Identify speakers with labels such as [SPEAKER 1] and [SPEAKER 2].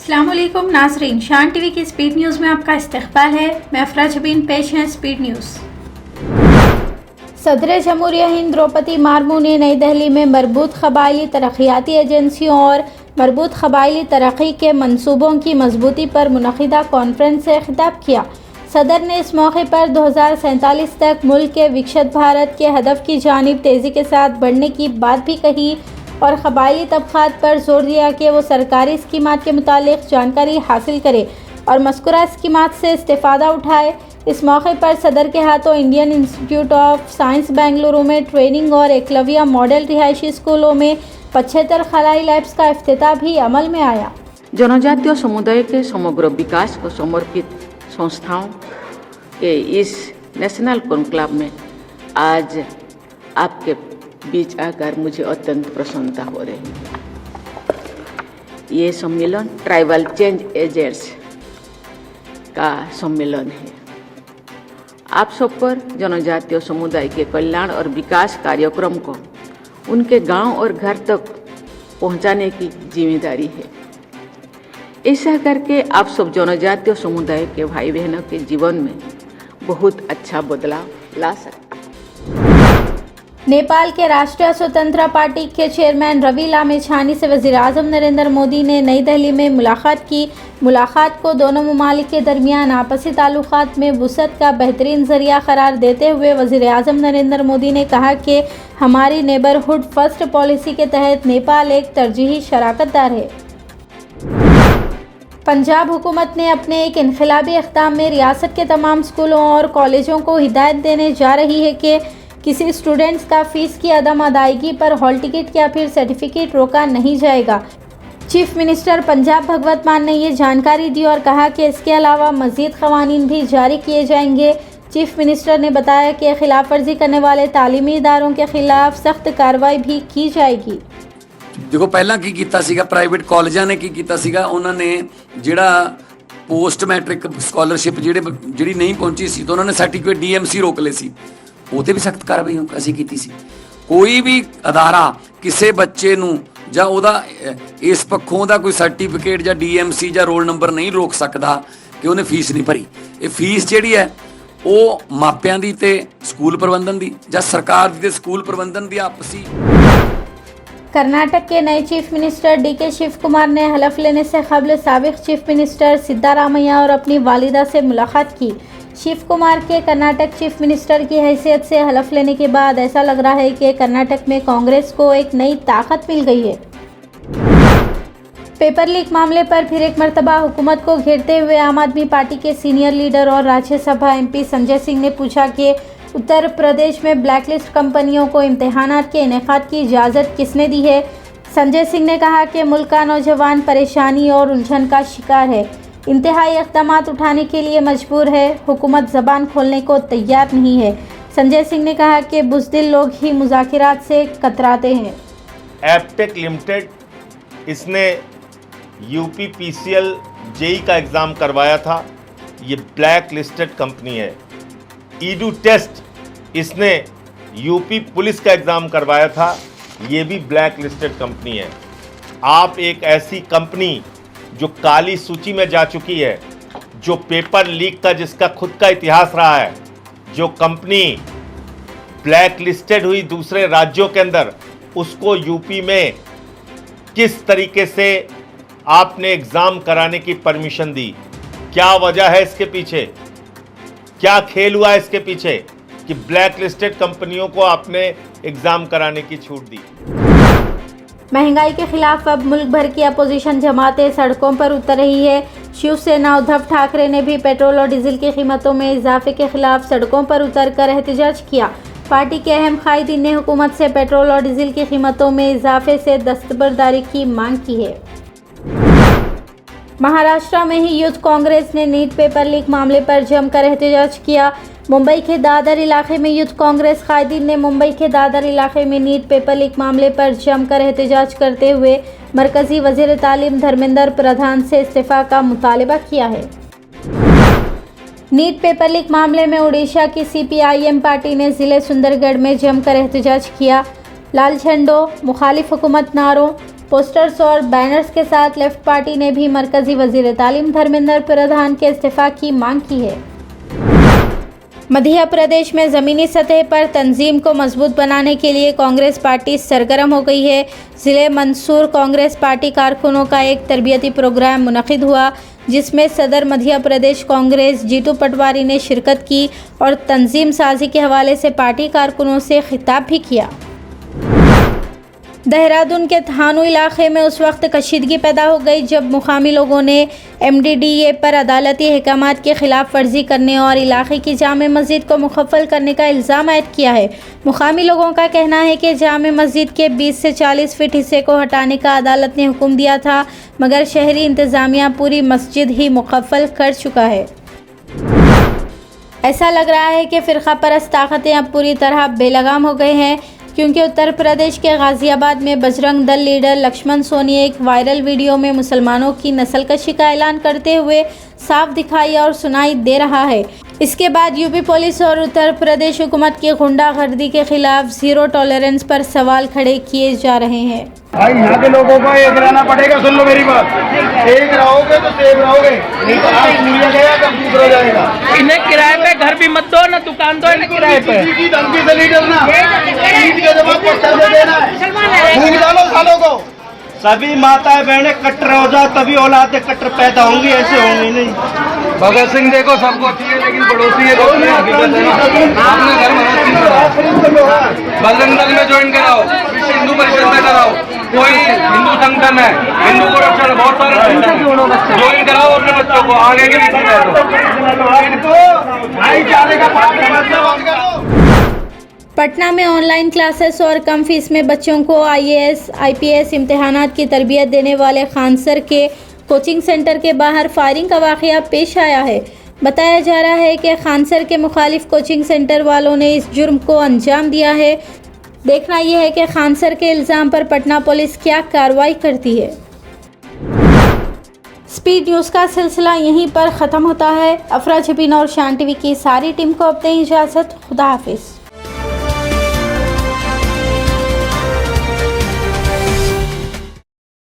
[SPEAKER 1] अस्सलामुअलैकुम नाज़रीन, शान टीवी की स्पीड न्यूज़ में आपका इस्तकबाल है। मैं अफरा जबीन, पेश है स्पीड न्यूज़। सदर जमहूरिया हिंद द्रौपदी मुर्मू ने नई दिल्ली में मरबूत क़बायली तरक्याती एजेंसियों और मरबूत क़बायली तरक्की के मंसूबों की मजबूती पर मुनक़िदा कॉन्फ्रेंस से खिताब किया। सदर ने इस मौके पर 2047 तक मुल्क के विकसित भारत के हदफ की जानिब तेज़ी के साथ बढ़ने की बात भी कही और क़बायली तबक़ात पर जोर दिया कि वो सरकारी स्कीमात के मुतालिक जानकारी हासिल करे और मज़कूरा स्कीमात से इस्तेफ़ादा उठाए। इस मौके पर सदर के हाथों Indian institute of science Bengaluru में ट्रेनिंग और एकलव्य मॉडल रिहायशी स्कूलों में 75 खलाई लैब्स का इफ्तिताह भी अमल में आया।
[SPEAKER 2] जनजातीय समुदाय के समग्र विकास को समर्पित संस्थाओं के इस नेशनल कॉन्क्लेव में आज आपके बीच आकर मुझे अत्यंत प्रसन्नता हो रही है। ये सम्मेलन ट्राइबल चेंज एजेंट्स का सम्मेलन है। आप सब पर जनजातीय समुदाय के कल्याण और विकास कार्यक्रम को उनके गांव और घर तक पहुंचाने की जिम्मेदारी है। ऐसा करके आप सब जनजातीय समुदाय के भाई बहनों के जीवन में बहुत अच्छा बदलाव ला सकते।
[SPEAKER 1] नेपाल के राष्ट्रीय स्वतंत्रता पार्टी के चेयरमैन रवि लामेछानी से वज़ीर-ए-आज़म नरेंद्र मोदी ने नई दिल्ली में मुलाकात की। मुलाकात को दोनों ममालिक के दरमियान आपसी ताल्लुकात में वुसअत का बेहतरीन ज़रिया करार देते हुए वज़ीर-ए-आज़म नरेंद्र मोदी ने कहा कि हमारी नेबरहुड फर्स्ट पॉलिसी के तहत नेपाल एक तरजीही शराकतदार है। पंजाब हुकूमत ने अपने एक इनक़िलाबी इक़दाम में रियासत के तमाम स्कूलों और कॉलेजों को हिदायत देने जा रही है कि किसी स्टूडेंट्स का फ़ीस की अदम अदायगी पर हॉल टिकट या फिर सर्टिफिकेट रोका नहीं जाएगा। चीफ मिनिस्टर पंजाब भगवत मान ने ये जानकारी दी और कहा कि इसके अलावा मज़ीद क़वानीन भी जारी किए जाएंगे। चीफ मिनिस्टर ने बताया कि खिलाफ वर्जी करने वाले तालीमी इदारों के खिलाफ सख्त कार्रवाई भी की जाएगी।
[SPEAKER 3] देखो पहला की कीता सीगा, प्राइवेट कॉलेजां ने की कीता सीगा, उन्होंने जिहड़ा पोस्ट मैट्रिक स्कॉलरशिप जिहड़ी नहीं पहुंची सी तो उन्होंने सर्टिफिकेट DMC रोक ले सी, ਉਹਤੇ ਵੀ ਸਖਤ ਕਾਰਵਾਈ ਅਸੀਂ ਕੀਤੀ ਸੀ। ਕੋਈ ਵੀ ਅਦਾਰਾ ਕਿਸੇ ਬੱਚੇ ਨੂੰ ਜਾਂ ਉਹਦਾ ਇਸ ਪੱਖੋਂ ਦਾ ਕੋਈ ਸਰਟੀਫਿਕੇਟ ਜਾਂ DMC ਜਾਂ ਰੋਲ ਨੰਬਰ ਨਹੀਂ ਰੋਕ ਸਕਦਾ ਕਿ ਉਹਨੇ ਫੀਸ ਨਹੀਂ ਭਰੀ। ਇਹ ਫੀਸ ਜਿਹੜੀ ਹੈ ਉਹ ਮਾਪਿਆਂ ਦੀ ਤੇ ਸਕੂਲ ਪ੍ਰਬੰਧਨ ਦੀ ਜਾਂ ਸਰਕਾਰ ਦੀ ਤੇ ਸਕੂਲ ਪ੍ਰਬੰਧਨ ਦੀ ਆਪਸੀ।
[SPEAKER 1] कर्नाटक के नए chief minister DK Shiv Kumar ने हलफ लेने से कबल साबिक चीफ मिनिस्टर सिद्धारामैया और अपनी वालिदा से मुलाकात की। शिव कुमार के कर्नाटक चीफ मिनिस्टर की हैसियत से हलफ लेने के बाद ऐसा लग रहा है कि कर्नाटक में कांग्रेस को एक नई ताकत मिल गई है। पेपर लीक मामले पर फिर एक मरतबा हुकूमत को घेरते हुए आम आदमी पार्टी के सीनियर लीडर और राज्यसभा MP संजय सिंह ने पूछा कि उत्तर प्रदेश में ब्लैकलिस्ट कंपनियों को इम्तिहानात के इनेकाद की इजाज़त किसने दी है। संजय सिंह ने कहा कि मुल्क का नौजवान परेशानी और उलझन का शिकार है, इंतहाई इक़दाम उठाने के लिए मजबूर है, हुकूमत ज़बान खोलने को तैयार नहीं है। संजय सिंह ने कहा कि बुज़दिल लोग ही मुज़ाकिरात से कतराते हैं।
[SPEAKER 4] एपटेक लिमिटेड, इसने UPPCL JEE का एग्ज़ाम करवाया था, ये ब्लैक लिस्टेड कंपनी है। ईडू टेस्ट, इसने UP पुलिस का एग्ज़ाम करवाया था, ये भी ब्लैक लिस्टेड कंपनी है। आप एक ऐसी कंपनी जो काली सूची में जा चुकी है, जो पेपर लीक का जिसका खुद का इतिहास रहा है, जो कंपनी ब्लैक लिस्टेड हुई दूसरे राज्यों के अंदर, उसको UP में किस तरीके से आपने एग्ज़ाम कराने की परमिशन दी? क्या वजह है इसके पीछे? क्या खेल हुआ है इसके पीछे कि ब्लैक लिस्टेड कंपनियों को आपने एग्ज़ाम कराने की छूट दी?
[SPEAKER 1] महंगाई के खिलाफ अब मुल्क भर की अपोजिशन जमातें सड़कों पर उतर रही है। शिवसेना उद्धव ठाकरे ने भी पेट्रोल और डीजल की कीमतों में इजाफे के खिलाफ सड़कों पर उतरकर एहतजाज किया। पार्टी के अहम कायदीन ने हुकूमत से पेट्रोल और डीजल की कीमतों में इजाफे से दस्तबरदारी की मांग की है। महाराष्ट्र में ही यूथ कांग्रेस ने नीट पेपर लीक मामले पर जमकर एहतजाज किया। मुंबई के दादर इलाके में यूथ कांग्रेस कायदीन ने मुंबई के दादर इलाके में नीट पेपर लीक मामले पर जमकर एहतजाज करते हुए मरकजी वजीर तालीम धर्मेंद्र प्रधान से इस्तीफा का मुतालबा किया है। नीट पेपर लीक मामले में उड़ीसा की CPIM पार्टी ने ज़िले सुंदरगढ़ में जमकर एहतजाज किया। लाल झंडों, मुखालिफ हुकूमत नारों, पोस्टर्स और बैनर्स के साथ लेफ्ट पार्टी ने भी मरकजी वजीर तालीम धर्मेंद्र प्रधान के इस्तीफा की मांग की है। मध्य प्रदेश में ज़मीनी सतह पर तंजीम को मजबूत बनाने के लिए कांग्रेस पार्टी सरगर्म हो गई है। ज़िले मंदसौर कांग्रेस पार्टी कारकुनों का एक तरबियती प्रोग्राम मुनक़िद हुआ, जिसमें सदर मध्य प्रदेश कांग्रेस जीतू पटवारी ने शिरकत की और तंजीम साजी के हवाले से पार्टी कारकुनों से खिताब भी किया। देहरादून के थानू इलाके में उस वक्त कशीदगी पैदा हो गई जब मुकामी लोगों ने MDDA पर अदालती अहकामात के खिलाफ वर्जी करने और इलाके की जामे मस्जिद को मुखफ़्फ़ल करने का इल्ज़ाम आयद किया है। मुकामी लोगों का कहना है कि जामे मस्जिद के 20 से 40 फीट हिस्से को हटाने का अदालत ने हुक्म दिया था, मगर शहरी इंतज़ामिया पूरी मस्जिद ही मुखफ़्फ़ल कर चुका है। ऐसा लग रहा है कि फ़िरक़ा परस्त ताकतें अब पूरी तरह बेलगाम हो गए हैं, क्योंकि उत्तर प्रदेश के गाज़ियाबाद में बजरंग दल लीडर लक्ष्मण सोनी एक वायरल वीडियो में मुसलमानों की नस्लकशी का ऐलान करते हुए साफ दिखाई और सुनाई दे रहा है। इसके बाद यूपी पुलिस और उत्तर प्रदेश हुकूमत की गुंडागर्दी के खिलाफ ज़ीरो टॉलरेंस पर सवाल खड़े किए जा रहे हैं।
[SPEAKER 5] भाई यहाँ के लोगों को एक रहना पड़ेगा, सुन लो मेरी बात, एक रहोगे तो सेफ रहोगे, नहीं तो आज मिल गया कब दूसरा जाएगा।
[SPEAKER 6] इन्हें किराए पे घर भी मत दो ना, दुकान दो इन्हें किराए पे।
[SPEAKER 5] किसी की धमकी से नहीं डरना, ईद के जवाब पत्थर से देना है, भूख डालो सालों को।
[SPEAKER 4] सभी माताएं बहनें कट्टर हो जाओ तभी औलादें कट्टर पैदा होंगी, ऐसे होंगी नहीं।
[SPEAKER 5] भगत सिंह देखो सबको चाहिए, लेकिन पड़ोसी ये लोग नहीं, हकीकत है ना। अपने घर में बजरंग दल में ज्वाइन कराओ, विश्व हिंदू परिषद में कराओ, कोई हिंदू संगठन है, हिंदू को रक्षा बहुत सारे ज्वाइन कराओ अपने बच्चों को आगे के भाईचारे का पाठ करो।
[SPEAKER 1] पटना में ऑनलाइन क्लासेस और कम फीस में बच्चों को IAS IPS इम्तिहानात की तरबियत देने वाले खानसर के कोचिंग सेंटर के बाहर फायरिंग का वाक़या पेश आया है। बताया जा रहा है कि खानसर के मुखालिफ कोचिंग सेंटर वालों ने इस जुर्म को अंजाम दिया है। देखना यह है कि खानसर के इल्ज़ाम पर पटना पुलिस क्या कार्रवाई करती है। स्पीड न्यूज़ का सिलसिला यहीं पर ख़त्म होता है। अफरा जबीन और शान टीवी की सारी टीम को अब दें इजाज़त। खुदा हाफिज़।